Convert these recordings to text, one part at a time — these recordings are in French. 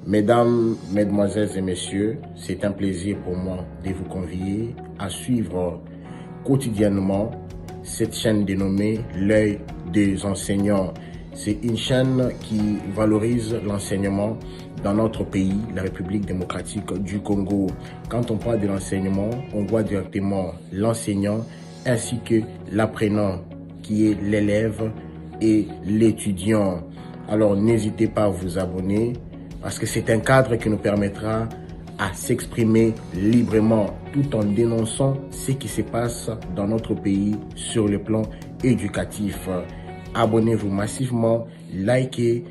Mesdames, Mesdemoiselles et Messieurs, c'est un plaisir pour moi de vous convier à suivre quotidiennement cette chaîne dénommée L'œil des enseignants. C'est une chaîne qui valorise l'enseignement dans notre pays, la République démocratique du Congo. Quand on parle de l'enseignement, on voit directement l'enseignant ainsi que l'apprenant qui est l'élève et l'étudiant. Alors n'hésitez pas à vous abonner parce que c'est un cadre qui nous permettra à s'exprimer librement tout en dénonçant ce qui se passe dans notre pays sur le plan éducatif. Abonnez-vous massivement, likez,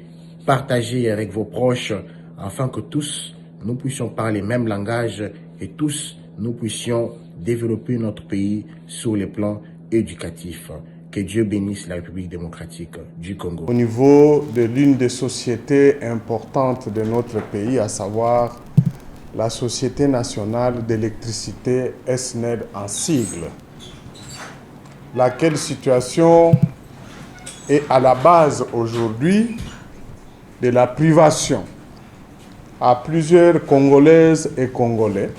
partagez avec vos proches afin que tous nous puissions parler le même langage et tous nous puissions développer notre pays sur le plan éducatif. Que Dieu bénisse la République démocratique du Congo. Au niveau de l'une des sociétés importantes de notre pays, à savoir la Société nationale d'électricité SNED en sigle, laquelle situation est à la base aujourd'hui de la privation à plusieurs Congolaises et Congolais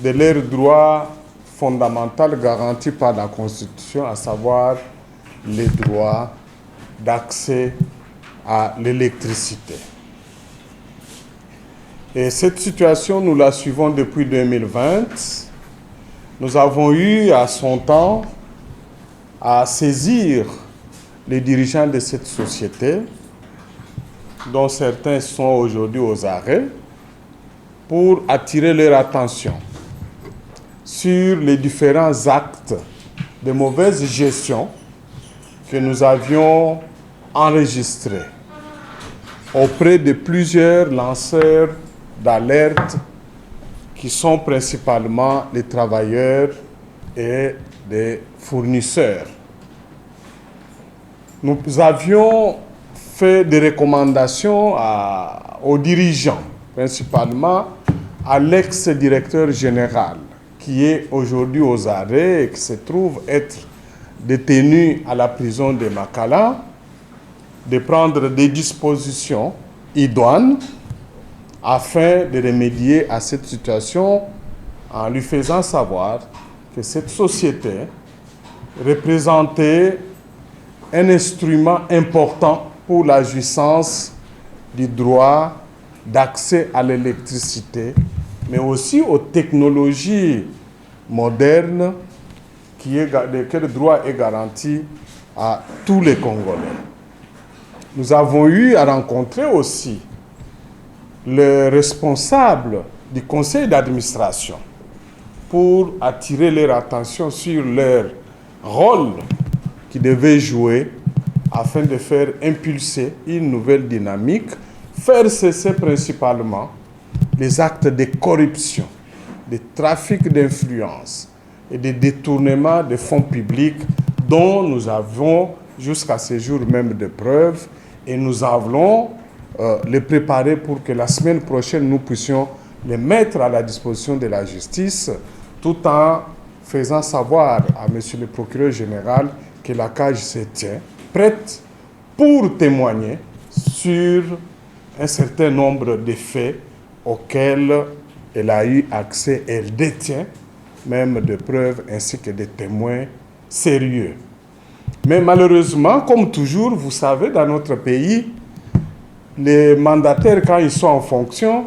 de leurs droits fondamentaux garantis par la Constitution, à savoir les droits d'accès à l'électricité. Et cette situation, nous la suivons depuis 2020. Nous avons eu à son temps à saisir les dirigeants de cette société, dont certains sont aujourd'hui aux arrêts, pour attirer leur attention sur les différents actes de mauvaise gestion que nous avions enregistrés auprès de plusieurs lanceurs d'alerte qui sont principalement les travailleurs et les fournisseurs. Nous avions fait des recommandations aux dirigeants, principalement à l'ex-directeur général, qui est aujourd'hui aux arrêts et qui se trouve être détenu à la prison de Makala, de prendre des dispositions idoines afin de remédier à cette situation en lui faisant savoir que cette société représentait un instrument important pour la jouissance du droit d'accès à l'électricité, mais aussi aux technologies modernes lesquelles le droit est garanti à tous les Congolais. Nous avons eu à rencontrer aussi le responsable du conseil d'administration pour attirer leur attention sur leur rôle qu'ils devaient jouer afin de faire impulser une nouvelle dynamique, faire cesser principalement les actes de corruption, de trafic d'influence et de détournement de fonds publics dont nous avons jusqu'à ce jour même des preuves et nous allons les préparer pour que la semaine prochaine nous puissions les mettre à la disposition de la justice tout en faisant savoir à monsieur le procureur général que la CAJ se tient prête pour témoigner sur un certain nombre de faits auxquels elle a eu accès, elle détient même des preuves ainsi que des témoins sérieux. Mais malheureusement, comme toujours, vous savez, dans notre pays, les mandataires, quand ils sont en fonction,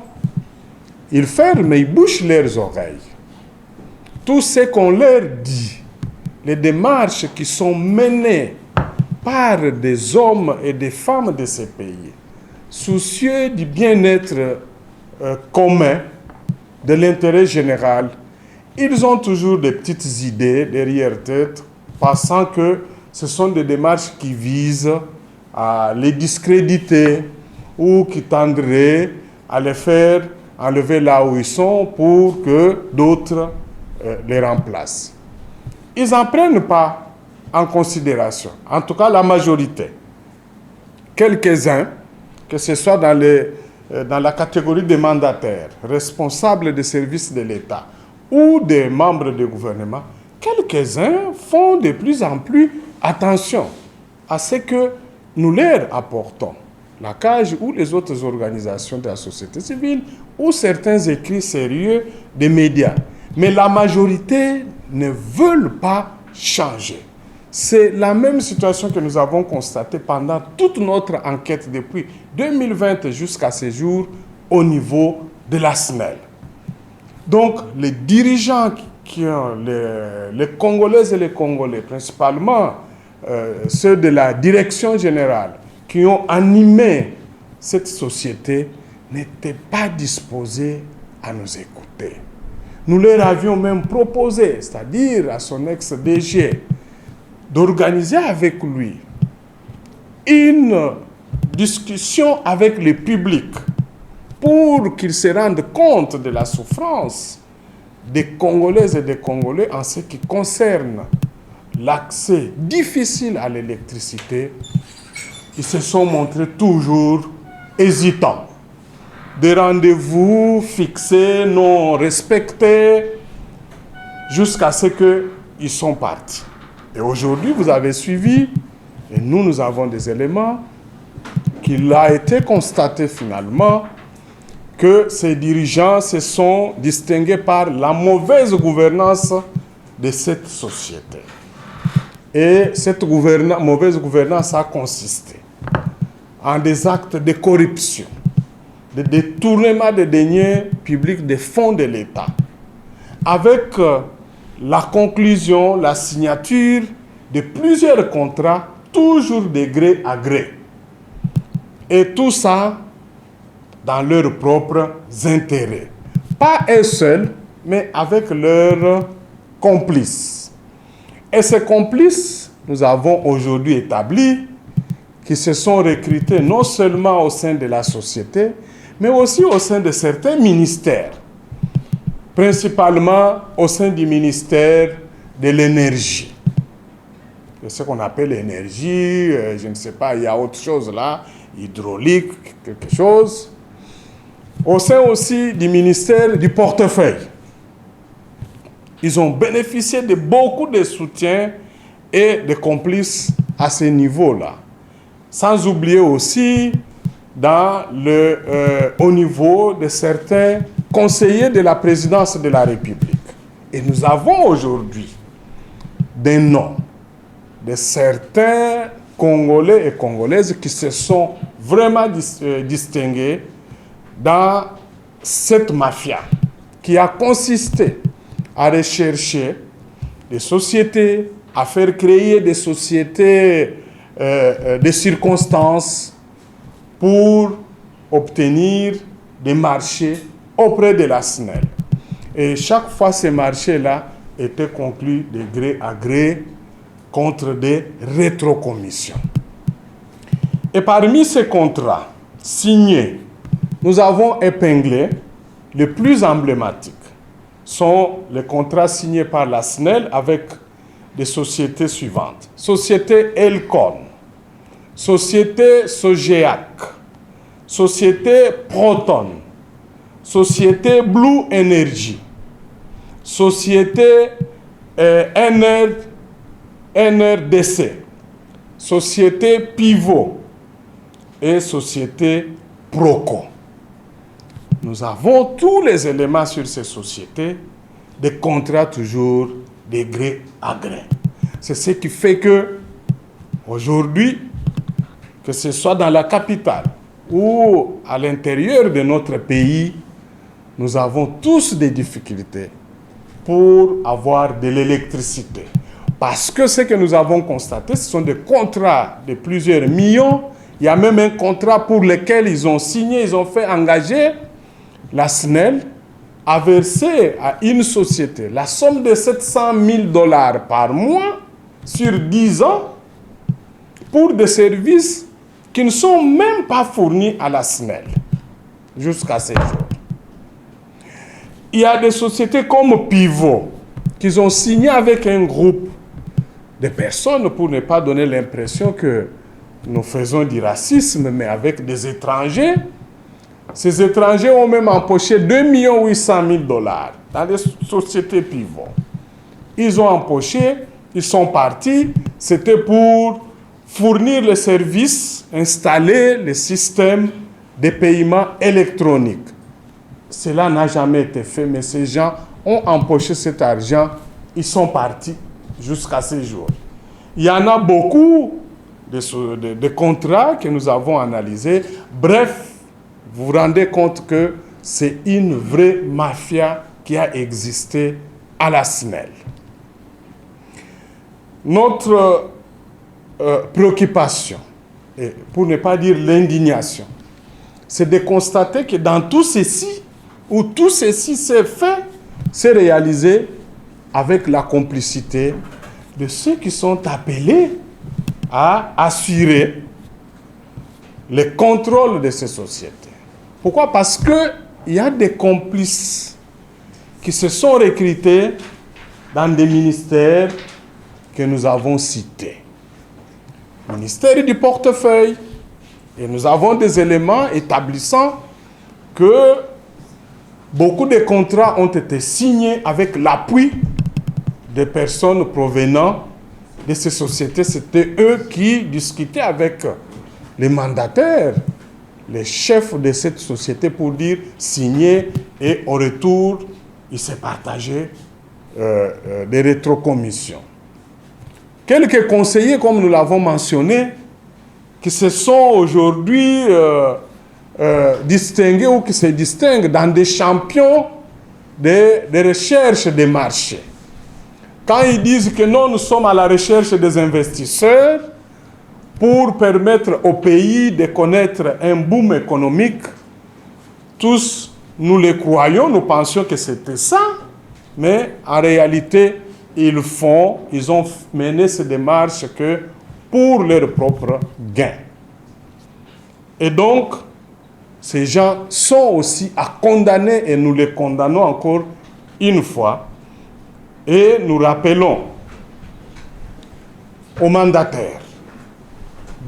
ils ferment, ils bouchent leurs oreilles. Tout ce qu'on leur dit, les démarches qui sont menées par des hommes et des femmes de ces pays, soucieux du bien-être commun, de l'intérêt général, ils ont toujours des petites idées derrière tête, pensant que ce sont des démarches qui visent à les discréditer ou qui tendraient à les faire enlever là où ils sont pour que d'autres les remplacent. Ils n'en prennent pas en considération, en tout cas la majorité. Quelques-uns, que ce soit dans la catégorie des mandataires, responsables des services de l'État ou des membres du gouvernement, quelques-uns font de plus en plus attention à ce que nous leur apportons. la CAGE ou les autres organisations de la société civile ou certains écrits sérieux des médias. Mais la majorité ne veulent pas changer. C'est la même situation que nous avons constatée pendant toute notre enquête depuis 2020 jusqu'à ce jour au niveau de la SNEL. Donc, les dirigeants qui ont, les Congolaises et les Congolais, principalement ceux de la direction générale, qui ont animé cette société, n'étaient pas disposés à nous écouter. Nous leur avions même proposé, c'est-à-dire à son ex-DG, d'organiser avec lui une discussion avec le public pour qu'il se rende compte de la souffrance des Congolaises et des Congolais en ce qui concerne l'accès difficile à l'électricité. Ils se sont montrés toujours hésitants. Des rendez-vous fixés, non respectés, jusqu'à ce qu'ils sont partis. Et aujourd'hui, vous avez suivi, et nous avons des éléments, qu'il a été constaté finalement que ces dirigeants se sont distingués par la mauvaise gouvernance de cette société. Et cette mauvaise gouvernance a consisté en des actes de corruption, de détournement des deniers publics des fonds de l'État, avec la conclusion, la signature de plusieurs contrats, toujours de gré à gré. Et tout ça dans leurs propres intérêts. Pas eux seuls, mais avec leurs complices. Et ces complices, nous avons aujourd'hui établi qui se sont recrutés non seulement au sein de la société, mais aussi au sein de certains ministères, principalement au sein du ministère de l'énergie. C'est ce qu'on appelle l'énergie, je ne sais pas, il y a autre chose là, hydraulique, quelque chose. Au sein aussi du ministère du portefeuille. Ils ont bénéficié de beaucoup de soutien et de complices à ce niveau-là. Sans oublier aussi au niveau de certains conseillers de la présidence de la République. Et nous avons aujourd'hui des noms de certains Congolais et Congolaises qui se sont vraiment distingués dans cette mafia qui a consisté à rechercher des sociétés, à faire créer des sociétés de circonstances pour obtenir des marchés auprès de la SNEL. Et chaque fois, ces marchés-là étaient conclus de gré à gré contre des rétrocommissions. Et parmi ces contrats signés, nous avons épinglé les plus emblématiques. Sont les contrats signés par la SNEL avec des sociétés suivantes. Société Elcon, Société Sogeac, Société Proton, Société Blue Energy, Société NRDC, Société Pivot et Société Proco. Nous avons tous les éléments sur ces sociétés, des contrats toujours de gré à gré. C'est ce qui fait que, aujourd'hui, que ce soit dans la capitale ou à l'intérieur de notre pays, nous avons tous des difficultés pour avoir de l'électricité. Parce que ce que nous avons constaté, ce sont des contrats de plusieurs millions. Il y a même un contrat pour lequel ils ont signé, ils ont fait engager la SNEL a versé à une société la somme de 700 000 $ par mois sur 10 ans pour des services qui ne sont même pas fournis à la SNEL jusqu'à ce jour. Il y a des sociétés comme Pivot qui ont signé avec un groupe de personnes pour ne pas donner l'impression que nous faisons du racisme, mais avec des étrangers. Ces étrangers ont même empoché 2 800 000 $ dans les sociétés Pivot. Ils ont empoché, ils sont partis, c'était pour fournir les services, installer les systèmes de paiement électronique. Cela n'a jamais été fait, mais ces gens ont empoché cet argent, ils sont partis jusqu'à ce jour. Il y en a beaucoup de contrats que nous avons analysés. Bref, vous vous rendez compte que c'est une vraie mafia qui a existé à la SNEL. Notre préoccupation, et pour ne pas dire l'indignation, c'est de constater que dans tout ceci, où tout ceci s'est fait, s'est réalisé avec la complicité de ceux qui sont appelés à assurer le contrôle de ces sociétés. Pourquoi? Parce qu'il y a des complices qui se sont recrutés dans des ministères que nous avons cités. Ministère du portefeuille. Et nous avons des éléments établissant que beaucoup de contrats ont été signés avec l'appui des personnes provenant de ces sociétés. C'était eux qui discutaient avec les mandataires, les chefs de cette société pour dire signer, et au retour, ils se partageaient des rétrocommissions. Quelques conseillers, comme nous l'avons mentionné, qui se sont aujourd'hui distingués ou qui se distinguent dans des champions de recherche des marchés. Quand ils disent que non, nous sommes à la recherche des investisseurs pour permettre au pays de connaître un boom économique, tous nous les croyons, nous pensions que c'était ça, mais en réalité, ils ont mené ces démarches que pour leur propre gain. Et donc, ces gens sont aussi à condamner, et nous les condamnons encore une fois, et nous rappelons aux mandataires,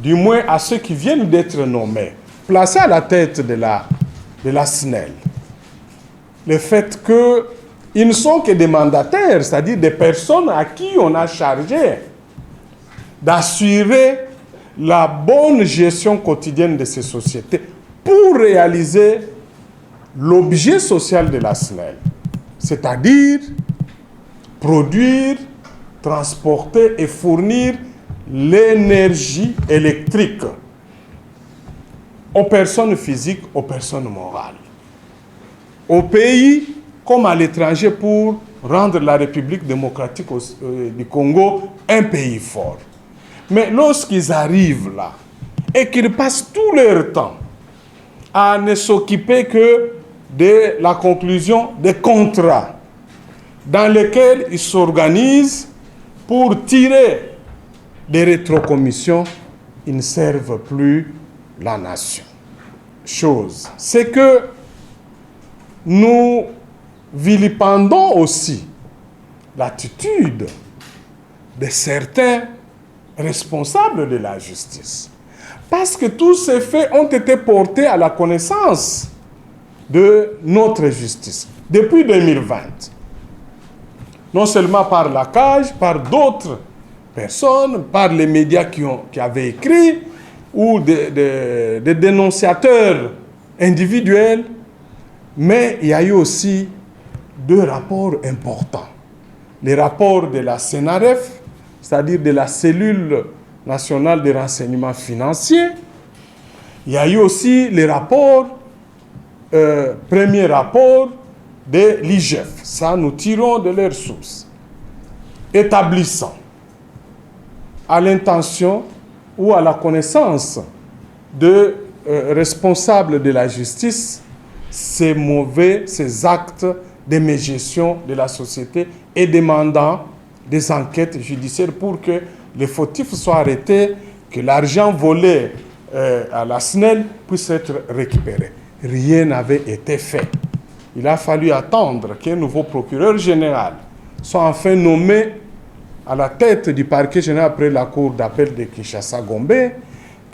du moins à ceux qui viennent d'être nommés, placés à la tête de la SNEL, le fait qu'ils ne sont que des mandataires, c'est-à-dire des personnes à qui on a chargé d'assurer la bonne gestion quotidienne de ces sociétés pour réaliser l'objet social de la SNEL, c'est-à-dire produire, transporter et fournir l'énergie électrique aux personnes physiques, aux personnes morales, au pays comme à l'étranger, pour rendre la République démocratique du Congo un pays fort. Mais lorsqu'ils arrivent là et qu'ils passent tout leur temps à ne s'occuper que de la conclusion des contrats dans lesquels ils s'organisent pour tirer des rétrocommissions, ils ne servent plus la nation. Chose, c'est que nous vilipendons aussi l'attitude de certains responsables de la justice. Parce que tous ces faits ont été portés à la connaissance de notre justice depuis 2020. Non seulement par la CAJ, par d'autres personnes, par les médias qui avaient écrit, ou des dénonciateurs individuels, mais il y a eu aussi deux rapports importants. Les rapports de la CNRF, c'est-à-dire de la cellule nationale de renseignement financier. Il y a eu aussi les rapports, premier rapport de l'IGF. Ça, nous tirons de leurs sources, établissant à l'intention ou à la connaissance de responsables de la justice ces actes de mégestion de la société et demandant des enquêtes judiciaires pour que les fautifs soient arrêtés, que l'argent volé à la SNEL puisse être récupéré. Rien n'avait été fait. Il a fallu attendre qu'un nouveau procureur général soit enfin nommé à la tête du parquet général après la cour d'appel de Kinshasa-Gombe,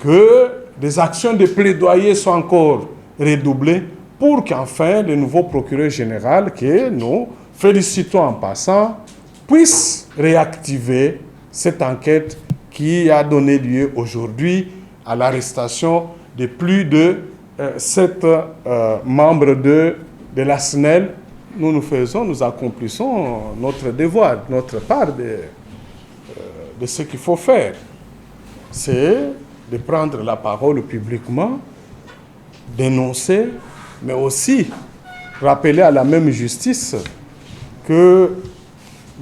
que des actions de plaidoyer soient encore redoublées pour qu'enfin le nouveau procureur général, que nous félicitons en passant, puisse réactiver cette enquête qui a donné lieu aujourd'hui à l'arrestation de plus de 7 membres de la SNEL. Nous accomplissons notre devoir, notre part de ce qu'il faut faire. C'est de prendre la parole publiquement, dénoncer, mais aussi rappeler à la même justice que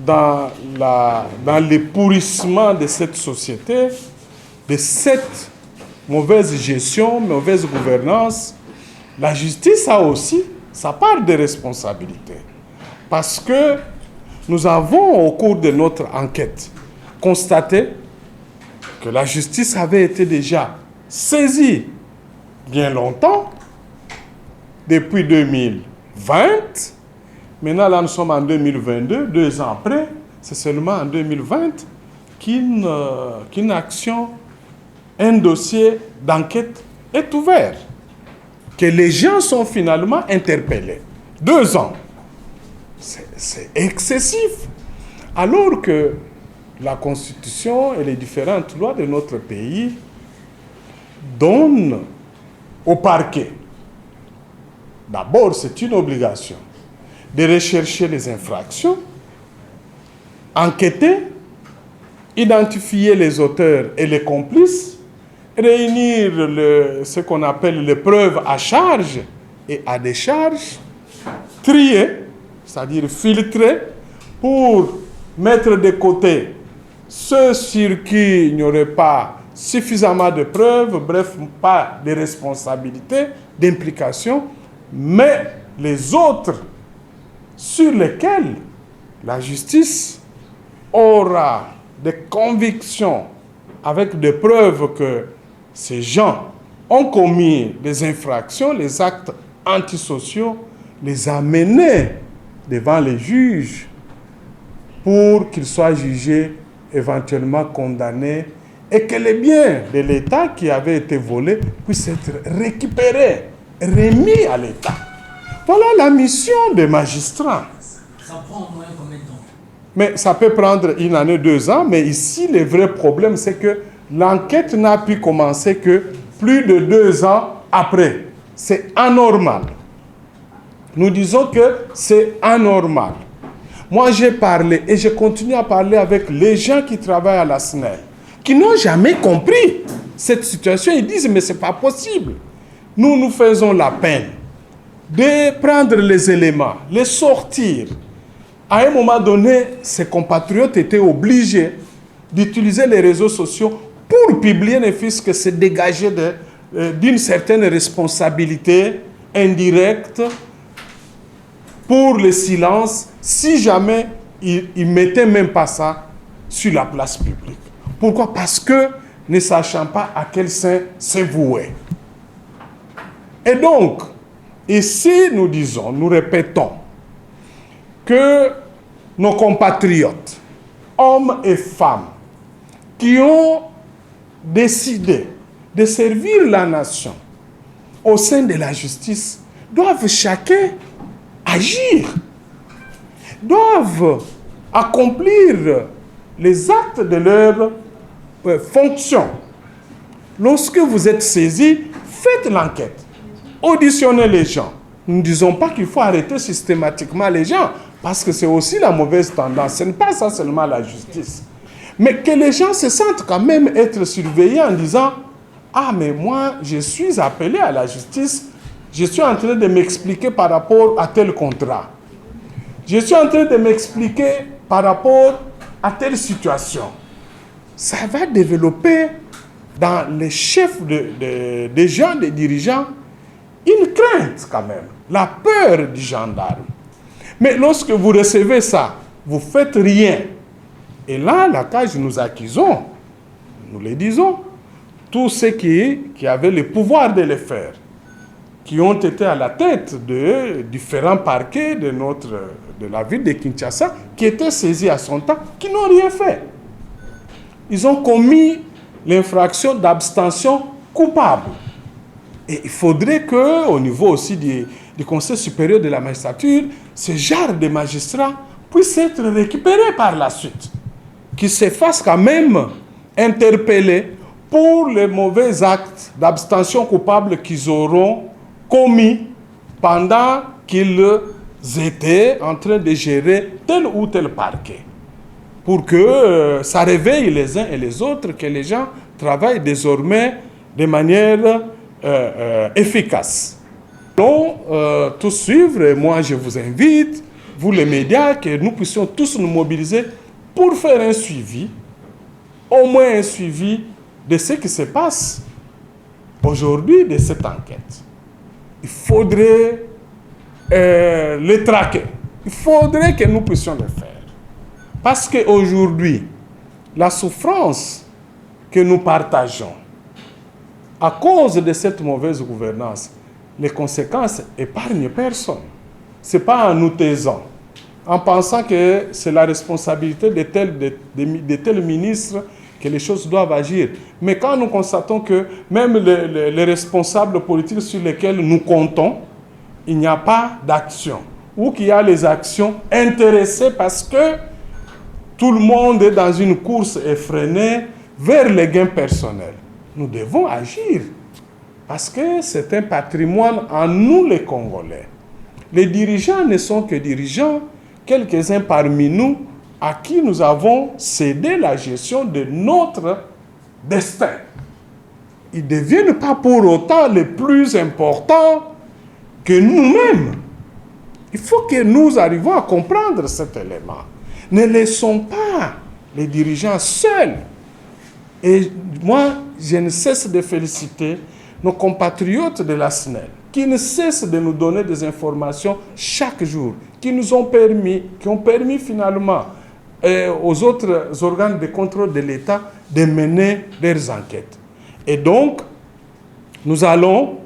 dans l'épourrissement de cette société, de cette mauvaise gestion, mauvaise gouvernance, la justice a aussi sa part de responsabilité. Parce que nous avons, au cours de notre enquête, constaté que la justice avait été déjà saisie bien longtemps, depuis 2020. Maintenant, là, nous sommes en 2022, 2 ans après. C'est seulement en 2020 qu'une action, un dossier d'enquête est ouvert. Que les gens sont finalement interpellés. 2 ans. C'est excessif. Alors que la Constitution et les différentes lois de notre pays donnent au parquet, d'abord, c'est une obligation de rechercher les infractions, enquêter, identifier les auteurs et les complices, réunir ce qu'on appelle les preuves à charge et à décharge, trier, c'est-à-dire filtrer, pour mettre de côté ceux sur qui il n'y aurait pas suffisamment de preuves, bref, pas de responsabilité, d'implication, mais les autres sur lesquels la justice aura des convictions avec des preuves que ces gens ont commis des infractions, les actes antisociaux, les amener devant les juges pour qu'ils soient jugés, éventuellement condamnés, et que les biens de l'État qui avaient été volés puissent être récupérés, remis à l'État. Voilà la mission des magistrats. Ça prend au moins combien de temps? Mais ça peut prendre 1 année, 2 ans, mais ici, le vrai problème, c'est que l'enquête n'a pu commencer que plus de 2 ans après. C'est anormal. Nous disons que c'est anormal. Moi, j'ai parlé et je continue à parler avec les gens qui travaillent à la SNEL, qui n'ont jamais compris cette situation. Ils disent, mais ce n'est pas possible. Nous faisons la peine de prendre les éléments, les sortir. À un moment donné, ces compatriotes étaient obligés d'utiliser les réseaux sociaux pour publier ne fût-ce que se dégager d'une certaine responsabilité indirecte pour le silence, si jamais ils ne mettaient même pas ça sur la place publique. Pourquoi? Parce que ne sachant pas à quel sein se vouer. Et donc, ici, nous disons, nous répétons que nos compatriotes, hommes et femmes, qui ont décidé de servir la nation au sein de la justice, doivent chacun agir, doivent accomplir les actes de leur fonction. Lorsque vous êtes saisi, faites l'enquête. Auditionnez les gens. Nous ne disons pas qu'il faut arrêter systématiquement les gens, parce que c'est aussi la mauvaise tendance. Ce n'est pas ça seulement la justice. Mais que les gens se sentent quand même être surveillés en disant « Ah, mais moi, je suis appelé à la justice, je suis en train de m'expliquer par rapport à tel contrat. Je suis en train de m'expliquer par rapport à telle situation. » Ça va développer dans les chefs des gens, des dirigeants, une crainte quand même, la peur du gendarme. Mais lorsque vous recevez ça, vous ne faites rien. Et là, la cage, nous accusons, nous le disons, tous ceux qui avaient le pouvoir de le faire, qui ont été à la tête de différents parquets de la ville de Kinshasa, qui étaient saisis à son temps, qui n'ont rien fait. Ils ont commis l'infraction d'abstention coupable. Et il faudrait qu'au niveau aussi du Conseil supérieur de la magistrature, ce genre de magistrats puisse être récupéré par la suite. Qu'ils se fassent quand même interpellés pour les mauvais actes d'abstention coupable qu'ils auront commis pendant qu'ils étaient en train de gérer tel ou tel parquet. Pour que ça réveille les uns et les autres, que les gens travaillent désormais de manière efficace. Donc, tous suivre, et moi je vous invite, vous les médias, que nous puissions tous nous mobiliser pour faire un suivi, au moins un suivi de ce qui se passe aujourd'hui de cette enquête. Il faudrait les traquer. Il faudrait que nous puissions le faire. Parce qu'aujourd'hui, la souffrance que nous partageons, à cause de cette mauvaise gouvernance, les conséquences épargnent personne. Ce n'est pas en nous taisant, en pensant que c'est la responsabilité de tel ministre que les choses doivent agir. Mais quand nous constatons que même les responsables politiques sur lesquels nous comptons, il n'y a pas d'action, ou qu'il y a les actions intéressées parce que tout le monde est dans une course effrénée vers les gains personnels. Nous devons agir parce que c'est un patrimoine en nous les Congolais. Les dirigeants ne sont que dirigeants, quelques-uns parmi nous à qui nous avons cédé la gestion de notre destin. Ils ne deviennent pas pour autant les plus importants que nous-mêmes. Il faut que nous arrivions à comprendre cet élément. Ne laissons pas les dirigeants seuls. Et moi, je ne cesse de féliciter nos compatriotes de la SNEL, qui ne cessent de nous donner des informations chaque jour, qui ont permis finalement aux autres organes de contrôle de l'État de mener leurs enquêtes. Et donc, nous allons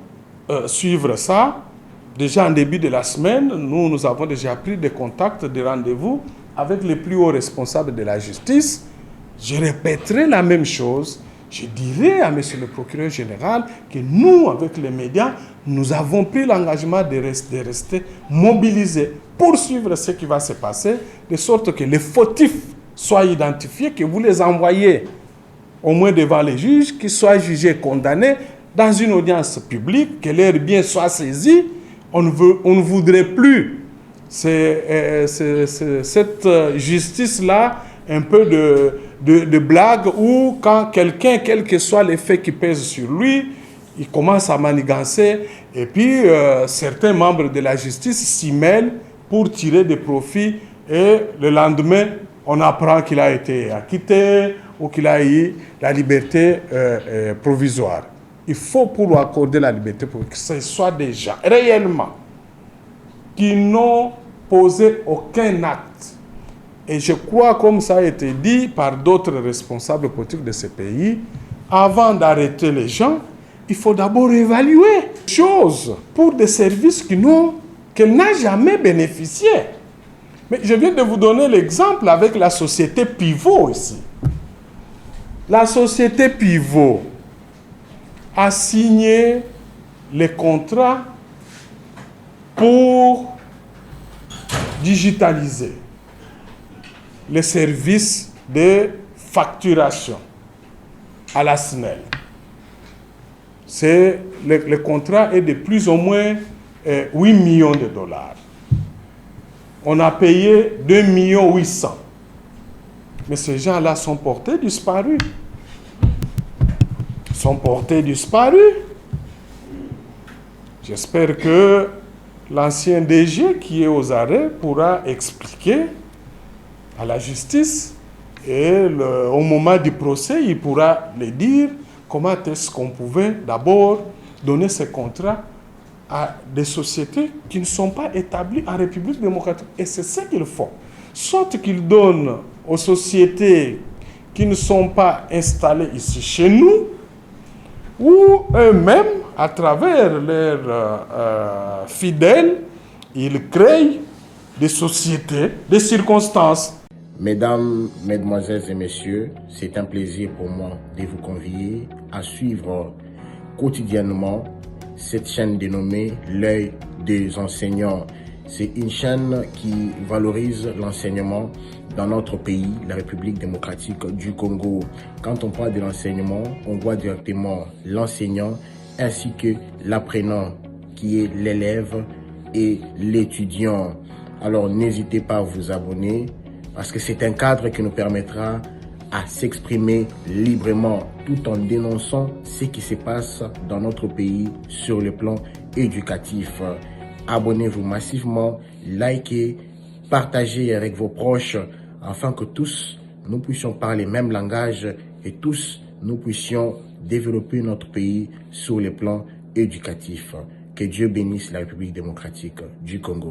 suivre ça. Déjà en début de la semaine, nous avons déjà pris des contacts, des rendez-vous avec les plus hauts responsables de la justice. Je répéterai la même chose. Je dirai à M. le procureur général que nous, avec les médias, nous avons pris l'engagement de rester mobilisés pour suivre ce qui va se passer, de sorte que les fautifs soient identifiés, que vous les envoyez au moins devant les juges, qu'ils soient jugés, condamnés dans une audience publique, que leurs biens soient saisis. On ne voudrait plus cette justice-là, un peu de blague, où quand quelqu'un, quel que soit les faits qui pèsent sur lui, il commence à manigancer, et puis certains membres de la justice s'y mêlent pour tirer des profits, et le lendemain, on apprend qu'il a été acquitté ou qu'il a eu la liberté provisoire. Il faut pour lui accorder la liberté pour que ce soit des gens réellement qui n'ont posé aucun acte. Et je crois, comme ça a été dit par d'autres responsables politiques de ce pays, avant d'arrêter les gens, il faut d'abord évaluer les choses pour des services qu'elle n'a jamais bénéficié. Mais je viens de vous donner l'exemple avec la société Pivot ici. La société Pivot a signé les contrats pour digitaliser les services de facturation à la SNEL. Le contrat est de plus ou moins 8 millions de dollars. On a payé 2 800 000. Mais ces gens-là sont portés disparus. J'espère que l'ancien DG qui est aux arrêts pourra expliquer à la justice et au moment du procès, il pourra le dire comment est-ce qu'on pouvait d'abord donner ces contrats à des sociétés qui ne sont pas établies en République démocratique. Et c'est ce qu'ils font. Soit qu'ils donnent aux sociétés qui ne sont pas installées ici chez nous, ou eux-mêmes, à travers leurs fidèles, ils créent des sociétés, des circonstances. Mesdames, Mesdemoiselles et Messieurs, c'est un plaisir pour moi de vous convier à suivre quotidiennement cette chaîne dénommée L'œil des enseignants. C'est une chaîne qui valorise l'enseignement dans notre pays, la République démocratique du Congo. Quand on parle de l'enseignement, on voit directement l'enseignant ainsi que l'apprenant qui est l'élève et l'étudiant. Alors n'hésitez pas à vous abonner parce que c'est un cadre qui nous permettra à s'exprimer librement tout en dénonçant ce qui se passe dans notre pays sur le plan éducatif. Abonnez-vous massivement, likez, partagez avec vos proches afin que tous nous puissions parler le même langage et tous nous puissions développer notre pays sur le plan éducatif. Que Dieu bénisse la République démocratique du Congo.